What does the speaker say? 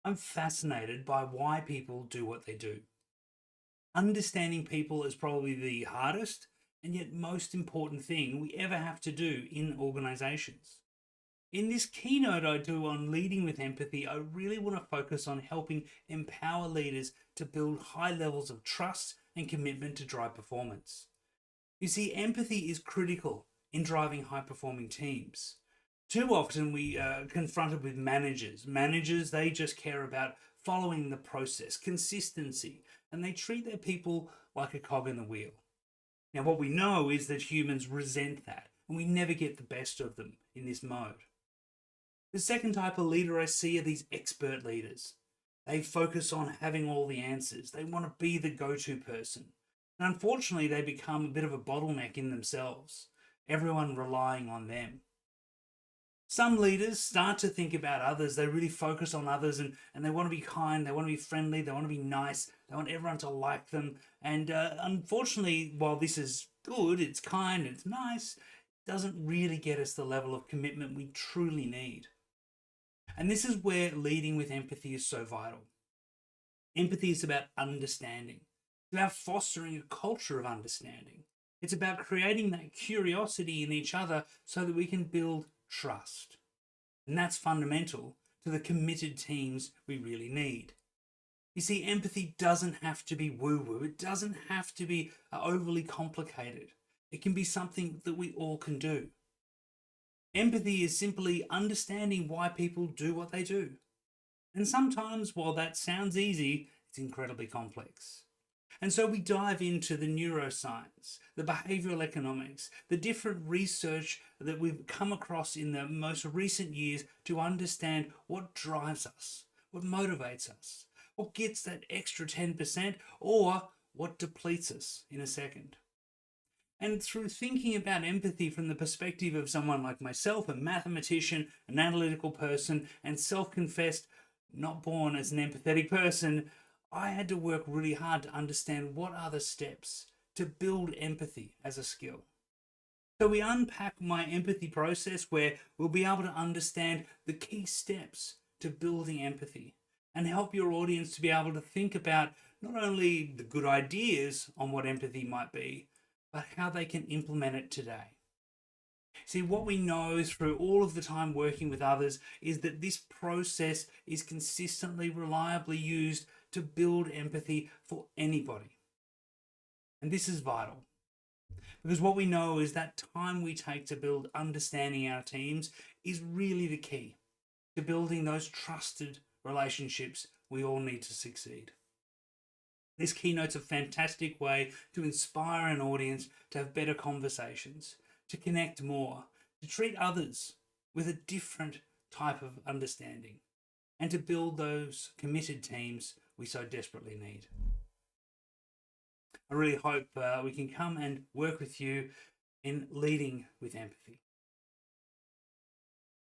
I'm fascinated by why people do what they do. Understanding people is probably the hardest and yet most important thing we ever have to do in organizations. In this keynote I do on leading with empathy, I really want to focus on helping empower leaders to build high levels of trust and commitment to drive performance. You see, empathy is critical in driving high performing teams. Too often we are confronted with managers. Managers, they just care about following the process, consistency, and they treat their people like a cog in the wheel. Now, what we know is that humans resent that, and we never get the best of them in this mode. The second type of leader I see are these expert leaders. They focus on having all the answers. They want to be the go to person. And unfortunately, they become a bit of a bottleneck in themselves, everyone relying on them. Some leaders start to think about others. They really focus on others and they want to be kind, they want to be friendly, they want to be nice, they want everyone to like them. And unfortunately, while this is good, it's kind, it's nice, it doesn't really get us the level of commitment we truly need. And this is where leading with empathy is so vital. Empathy is about understanding, it's about fostering a culture of understanding. It's about creating that curiosity in each other so that we can build trust. And that's fundamental to the committed teams we really need. You see, empathy doesn't have to be woo woo, it doesn't have to be overly complicated. It can be something that we all can do. Empathy is simply understanding why people do what they do. And sometimes, while that sounds easy, it's incredibly complex. And so we dive into the neuroscience, the behavioral economics, the different research that we've come across in the most recent years to understand what drives us, what motivates us, what gets that extra 10%, or what depletes us in a second. And through thinking about empathy from the perspective of someone like myself, a mathematician, an analytical person, and self confessed not born as an empathetic person, I had to work really hard to understand what are the steps to build empathy as a skill. So we unpack my empathy process where we'll be able to understand the key steps to building empathy and help your audience to be able to think about not only the good ideas on what empathy might be, but how they can implement it today. See, what we know through all of the time working with others is that this process is consistently, reliably used to build empathy for anybody. And this is vital because what we know is that time we take to build understanding our teams is really the key to building those trusted relationships we all need to succeed. This keynote's a fantastic way to inspire an audience to have better conversations, to connect more, to treat others with a different type of understanding, and to build those committed teams we so desperately need. I really hope we can come and work with you in leading with empathy.